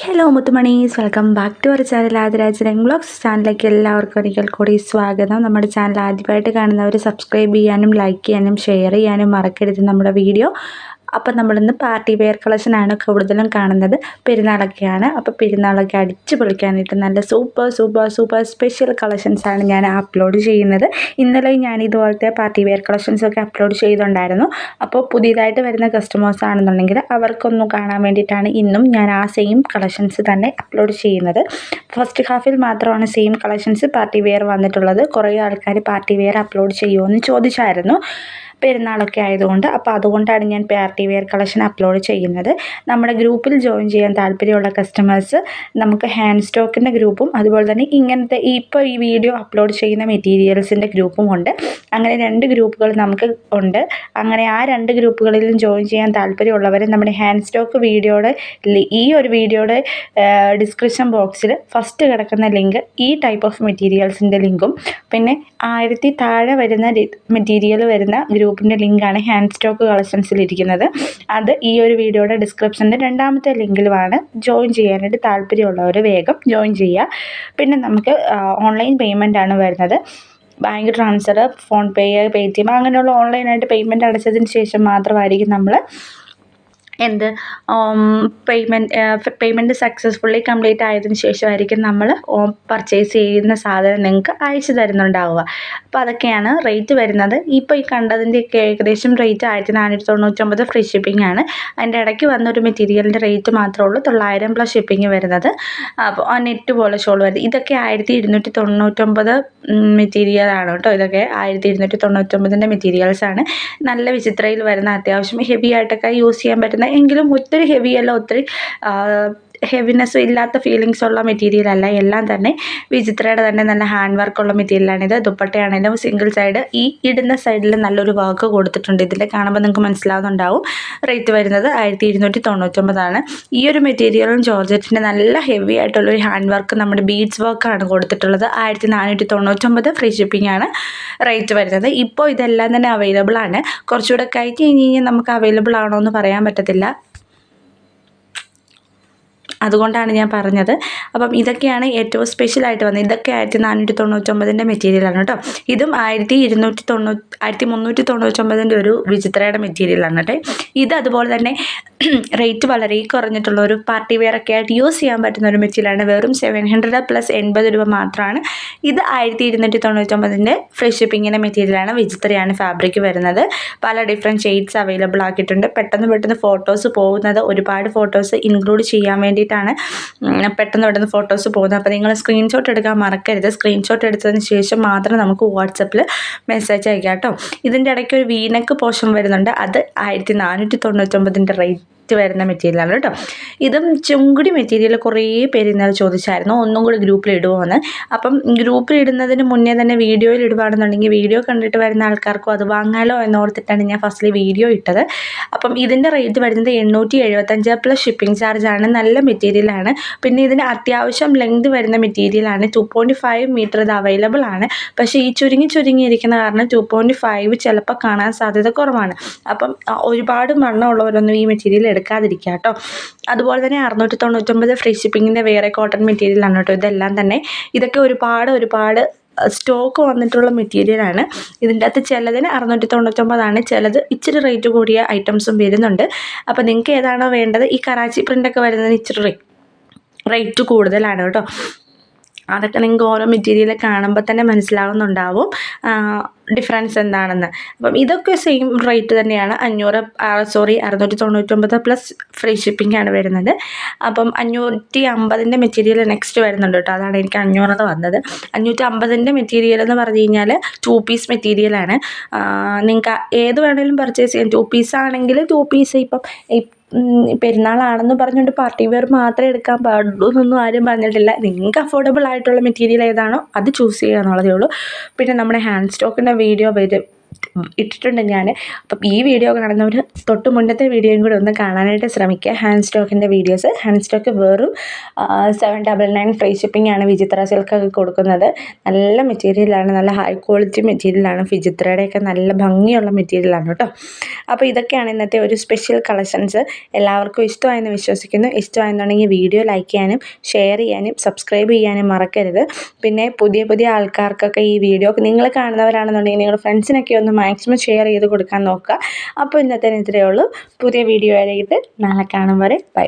Hello മുത്തുമണീസ്, welcome back to our channel Adirajan vlogs ചാനലിലേക്ക് എല്ലാവർക്കും ഒരിക്കൽ കൂടി സ്വാഗതം. നമ്മുടെ ചാനൽ ആദ്യമായിട്ട് കാണുന്നവർ സബ്സ്ക്രൈബ് ചെയ്യാനും ലൈക്ക് ചെയ്യാനും ഷെയർ ചെയ്യാനും മറക്കരുത് നമ്മുടെ വീഡിയോ. അപ്പം നമ്മളിന്ന് പാർട്ടി വെയർ കളക്ഷനാണ് കൂടുതലും കാണുന്നത്. പെരുന്നാളൊക്കെയാണ്, അപ്പോൾ പെരുന്നാളൊക്കെ അടിച്ച് പൊളിക്കാനായിട്ട് നല്ല സൂപ്പർ സ്പെഷ്യൽ കളക്ഷൻസാണ് ഞാൻ അപ്ലോഡ് ചെയ്യുന്നത്. ഇന്നലെ ഞാൻ ഇതുപോലത്തെ പാർട്ടി വെയർ കളക്ഷൻസൊക്കെ അപ്ലോഡ് ചെയ്തിട്ടുണ്ടായിരുന്നു. അപ്പോൾ പുതിയതായിട്ട് വരുന്ന കസ്റ്റമേഴ്സ് ആണെന്നുണ്ടെങ്കിൽ അവർക്കൊന്നും കാണാൻ വേണ്ടിയിട്ടാണ് ഇന്നും ഞാൻ ആ സെയിം കളക്ഷൻസ് തന്നെ അപ്ലോഡ് ചെയ്യുന്നത്. ഫസ്റ്റ് ഹാഫിൽ മാത്രമാണ് സെയിം കളക്ഷൻസ് പാർട്ടി വെയർ വന്നിട്ടുള്ളത്. കുറേ ആൾക്കാർ പാർട്ടി വെയർ അപ്ലോഡ് ചെയ്യുമോ എന്ന് ചോദിച്ചായിരുന്നു, പെരുന്നാളൊക്കെ ആയതുകൊണ്ട്. അപ്പോൾ അതുകൊണ്ടാണ് ഞാൻ പാർട്ടി വെയർ കളക്ഷൻ അപ്ലോഡ് ചെയ്യുന്നത്. നമ്മുടെ ഗ്രൂപ്പിൽ ജോയിൻ ചെയ്യാൻ താല്പര്യമുള്ള കസ്റ്റമേഴ്സ് നമുക്ക് ഹാൻഡ് സ്റ്റോക്കിൻ്റെ ഗ്രൂപ്പും അതുപോലെ തന്നെ ഇങ്ങനത്തെ ഇപ്പോൾ ഈ വീഡിയോ അപ്ലോഡ് ചെയ്യുന്ന മെറ്റീരിയൽസിൻ്റെ ഗ്രൂപ്പും ഉണ്ട്. അങ്ങനെ 2 ഗ്രൂപ്പുകൾ നമുക്ക് ഉണ്ട്. അങ്ങനെ ആ 2 ഗ്രൂപ്പുകളിലും ജോയിൻ ചെയ്യാൻ താല്പര്യമുള്ളവർ നമ്മുടെ ഹാൻഡ് സ്റ്റോക്ക് വീഡിയോയുടെ ഈ ഒരു വീഡിയോയുടെ ഡിസ്ക്രിപ്ഷൻ ബോക്സിൽ ഫസ്റ്റ് കിടക്കുന്ന ലിങ്ക് ഈ ടൈപ്പ് ഓഫ് മെറ്റീരിയൽസിൻ്റെ ലിങ്കും പിന്നെ 1000 താഴെ വരുന്ന മെറ്റീരിയൽ വരുന്ന ഗ്രൂപ്പിൻ്റെ ലിങ്കാണ് ഹാൻഡ് സ്റ്റോക്ക് കളക്ഷൻസിലിരിക്കുന്നത്. അത് ഈ ഒരു വീഡിയോയുടെ ഡിസ്ക്രിപ്ഷൻ്റെ 2ാമത്തെ ലിങ്കിലുമാണ്. ജോയിൻ ചെയ്യാനായിട്ട് താല്പര്യമുള്ളവർ വേഗം ജോയിൻ ചെയ്യുക. പിന്നെ നമുക്ക് ഓൺലൈൻ പേയ്മെൻ്റ് ആണ് വരുന്നത്. ബാങ്ക് ട്രാൻസ്ഫർ, ഫോൺ പേ, പേടിഎം അങ്ങനെയുള്ള ഓൺലൈനായിട്ട് പേയ്മെൻറ്റ് അടച്ചതിന് ശേഷം മാത്രമായിരിക്കും നമ്മൾ പേയ്മെൻറ്റ് സക്സസ്ഫുള്ളി കംപ്ലീറ്റ് ആയതിനു ശേഷമായിരിക്കും നമ്മൾ പർച്ചേസ് ചെയ്യുന്ന സാധനം നിങ്ങൾക്ക് അയച്ചു തരുന്നുണ്ടാവുക. അപ്പോൾ അതൊക്കെയാണ് റേറ്റ് വരുന്നത്. ഇപ്പോൾ ഈ കണ്ടതിൻ്റെയൊക്കെ ഏകദേശം റേറ്റ് 1499 ഫ്രീ ഷിപ്പിംഗ് ആണ്. അതിൻ്റെ ഇടയ്ക്ക് വന്നൊരു മെറ്റീരിയലിൻ്റെ റേറ്റ് മാത്രമേ ഉള്ളൂ 900 പ്ലസ് ഷിപ്പിംഗ് വരുന്നത്. അപ്പോൾ ആ നെറ്റ് പോലെ ഷോൾ വരുന്നത് ഇതൊക്കെ 1299 മെറ്റീരിയലാണ് കേട്ടോ. ഇതൊക്കെ 1299 മെറ്റീരിയൽസാണ്. നല്ല വിചിത്രയിൽ വരുന്ന, അത്യാവശ്യം ഹെവി ആയിട്ടൊക്കെ യൂസ് ചെയ്യാൻ പറ്റുന്ന, എങ്കിലും ഒത്തിരി ഹെവി അല്ല, ഒത്തിരി ഹെവിനെസ് ഇല്ലാത്ത ഫീലിങ്സ് ഉള്ള മെറ്റീരിയൽ അല്ല. എല്ലാം തന്നെ വിചിത്രയുടെ തന്നെ നല്ല ഹാൻഡ് വർക്കുള്ള മെറ്റീരിയലാണിത്. ദുപ്പട്ടയാണെങ്കിലും സിംഗിൾ സൈഡ്, ഈ ഇടുന്ന സൈഡിൽ നല്ലൊരു വർക്ക് കൊടുത്തിട്ടുണ്ട്. ഇതിൽ കാണുമ്പോൾ നിങ്ങൾക്ക് മനസ്സിലാവുന്നുണ്ടാവും. റേറ്റ് വരുന്നത് 1299 ആണ്. ഈ ഒരു മെറ്റീരിയലും ജോർജറ്റിൻ്റെ നല്ല ഹെവി ആയിട്ടുള്ളൊരു ഹാൻഡ് വർക്ക്, നമ്മുടെ ബീഡ്സ് വർക്കാണ് കൊടുത്തിട്ടുള്ളത്. 1499 ഫ്രീ ഷിപ്പിംഗ് ആണ് റേറ്റ് വരുന്നത്. ഇപ്പോൾ ഇതെല്ലാം തന്നെ അവൈലബിൾ ആണ്. കുറച്ചുകൂടെ കഴിഞ്ഞ് കഴിഞ്ഞാൽ നമുക്ക് അവൈലബിൾ ആണോ എന്ന് പറയാൻ പറ്റത്തില്ല. അതുകൊണ്ടാണ് ഞാൻ പറഞ്ഞത്. അപ്പം ഇതൊക്കെയാണ് ഏറ്റവും സ്പെഷ്യലായിട്ട് വന്നത്. ഇതൊക്കെ 1499 മെറ്റീരിയലാണ് കേട്ടോ. ഇതും 1399 ഒരു വിചിത്രയുടെ മെറ്റീരിയലാണ് കേട്ടോ. ഇത് അതുപോലെ തന്നെ റേറ്റ് വളരെ കുറഞ്ഞിട്ടുള്ള ഒരു പാർട്ടി വെയർ ഒക്കെ ആയിട്ട് യൂസ് ചെയ്യാൻ പറ്റുന്ന ഒരു മെറ്റീരിയലാണ്. വെറും 700 പ്ലസ് 80 രൂപ മാത്രമാണ്. ഇത് 1299 ഫ്രീ ഷിപ്പിങ്ങിൻ്റെ മെറ്റീരിയലാണ്. വിചിത്രയാണ് ഫാബ്രിക് വരുന്നത്. പല ഡിഫറെൻറ്റ് ഷെയ്ഡ്സ് അവൈലബിൾ ആക്കിയിട്ടുണ്ട്. പെട്ടെന്ന് ഫോട്ടോസ് പോകുന്നത്, ഒരുപാട് ഫോട്ടോസ് ഇൻക്ലൂഡ് ചെയ്യാൻ വേണ്ടിയിട്ടാണ് പെട്ടെന്ന് ഫോട്ടോസ് പോകുന്നത്. അപ്പോൾ നിങ്ങൾ സ്ക്രീൻഷോട്ട് എടുക്കാൻ മറക്കരുത്. സ്ക്രീൻഷോട്ട് എടുത്തതിന് ശേഷം മാത്രം നമുക്ക് വാട്സപ്പിൽ മെസ്സേജ് അയക്കാം കേട്ടോ. ഇതിൻ്റെ ഇടയ്ക്ക് ഒരു വീനക്ക് പോർഷൻ വരുന്നുണ്ട്. അത് 1499 റേറ്റ് വരുന്ന മെറ്റീരിയലാണ് കേട്ടോ. ഇതും ചുങ്കുടി മെറ്റീരിയൽ കുറേ പേര് ഇന്നലെ ചോദിച്ചായിരുന്നു ഒന്നും കൂടി ഗ്രൂപ്പിൽ ഇടുമോയെന്ന്. അപ്പം ഗ്രൂപ്പിൽ ഇടുന്നതിന് മുന്നേ തന്നെ വീഡിയോയിൽ ഇടുകയാണെന്നുണ്ടെങ്കിൽ വീഡിയോ കണ്ടിട്ട് വരുന്ന ആൾക്കാർക്കും അത് വാങ്ങാലോ എന്നോർത്തിട്ടാണ് ഞാൻ ഫസ്റ്റിൽ വീഡിയോ ഇട്ടത്. അപ്പം ഇതിൻ്റെ റേറ്റ് വരുന്നത് 875 പ്ലസ് ഷിപ്പിംഗ് ചാർജാണ്. നല്ല മെറ്റീരിയലാണ്. പിന്നെ ഇതിന് അത്യാവശ്യം ലെങ്ത് വരുന്ന മെറ്റീരിയലാണ്. 2.5 മീറ്റർ ഇത് അവൈലബിൾ ആണ്. പക്ഷേ ഈ ചുരുങ്ങിയിരിക്കുന്ന കാരണം 2.5 ചിലപ്പോൾ കാണാൻ സാധ്യത കുറവാണ്. അപ്പം ഒരുപാട് വണ്ണമുള്ളവരൊന്നും ഈ മെറ്റീരിയൽ എടുക്കാതിരിക്കുക കേട്ടോ. അതുപോലെ തന്നെ 699 ഫ്രീ ഷിപ്പിങ്ങിൻ്റെ വേറെ കോട്ടൺ മെറ്റീരിയലാണ് കേട്ടോ. ഇതെല്ലാം തന്നെ ഇതൊക്കെ ഒരുപാട് സ്റ്റോക്ക് വന്നിട്ടുള്ള മെറ്റീരിയലാണ്. ഇതിൻ്റെ അകത്ത് ചിലതിന് 699 ചിലത് ഇച്ചിരി റേറ്റ് കൂടിയ ഐറ്റംസും വരുന്നുണ്ട്. അപ്പോൾ നിങ്ങൾക്ക് ഏതാണോ വേണ്ടത്, ഈ കറാച്ചി പ്രിൻ്റൊക്കെ വരുന്നതിന് ഇച്ചിരി റേറ്റ് കൂടുതലാണ് കേട്ടോ. അതൊക്കെ നിങ്ങൾക്ക് ഓരോ മെറ്റീരിയൽ കാണുമ്പോൾ തന്നെ മനസ്സിലാവുന്നുണ്ടാവും ഡിഫറൻസ് എന്താണെന്ന്. അപ്പം ഇതൊക്കെ സെയിം റേറ്റ് തന്നെയാണ്. 699 പ്ലസ് ഫ്രീ ഷിപ്പിംഗ് ആണ് വരുന്നത്. അപ്പം 550 മെറ്റീരിയൽ നെക്സ്റ്റ് വരുന്നുണ്ട് കേട്ടോ. അതാണ് എനിക്ക് 500 വന്നത്. 550 മെറ്റീരിയൽ എന്ന് പറഞ്ഞു കഴിഞ്ഞാൽ 2 പീസ് മെറ്റീരിയലാണ്. നിങ്ങൾക്ക് ഏത് വേണമെങ്കിലും പർച്ചേസ് ചെയ്യാം. 2 പീസ് ആണെങ്കിൽ 2 പീസ് ഇപ്പം പെരുന്നാളാണെന്ന് പറഞ്ഞുകൊണ്ട് പാർട്ടി വെയർ മാത്രമേ എടുക്കാൻ പാടുള്ളൂ എന്നൊന്നും ആരും പറഞ്ഞിട്ടില്ല. നിങ്ങൾക്ക് അഫോർഡബിൾ ആയിട്ടുള്ള മെറ്റീരിയൽ ഏതാണോ അത് ചൂസ് ചെയ്യുക എന്നുള്ളതേ ഉള്ളൂ. പിന്നെ നമ്മുടെ ഹാൻഡ് സ്റ്റോക്കിൻ്റെ വീഡിയോ ഇട്ടിട്ടുണ്ട് ഞാൻ. അപ്പം ഈ വീഡിയോ കാണുന്നവർ തൊട്ട് മുന്നത്തെ വീഡിയോയും കൂടി ഒന്ന് കാണാനായിട്ട് ശ്രമിക്കുക. ഹാൻഡ് സ്റ്റോക്കിൻ്റെ വീഡിയോസ്. ഹാൻഡ് സ്റ്റോക്ക് വെറും 799 ഫ്രീ ഷിപ്പിംഗ് ആണ് വിചിത്ര സിൽക്കൊക്കെ കൊടുക്കുന്നത്. നല്ല മെറ്റീരിയലാണ്, നല്ല ഹൈ ക്വാളിറ്റി മെറ്റീരിയലാണ്. വിചിത്രയുടെയൊക്കെ നല്ല ഭംഗിയുള്ള മെറ്റീരിയലാണ് കേട്ടോ. അപ്പോൾ ഇതൊക്കെയാണ് ഇന്നത്തെ ഒരു സ്പെഷ്യൽ കളക്ഷൻസ്. എല്ലാവർക്കും ഇഷ്ടമായെന്ന് വിശ്വസിക്കുന്നു. ഇഷ്ടമായെന്നുണ്ടെങ്കിൽ വീഡിയോ ലൈക്ക് ചെയ്യാനും ഷെയർ ചെയ്യാനും സബ്സ്ക്രൈബ് ചെയ്യാനും മറക്കരുത്. പിന്നെ പുതിയ ആൾക്കാർക്കൊക്കെ ഈ വീഡിയോ നിങ്ങൾ കാണുന്നവരാണെന്നുണ്ടെങ്കിൽ നിങ്ങളുടെ ഫ്രണ്ട്സിനൊക്കെ ഒന്ന് മാക്സിമം ഷെയർ ചെയ്ത് കൊടുക്കാൻ നോക്കുക. അപ്പോൾ ഇന്നത്തെ ഇത്രയേ ഉള്ളൂ. പുതിയ വീഡിയോ ആയിട്ട് നാളെ കാണും വരെ ബൈ.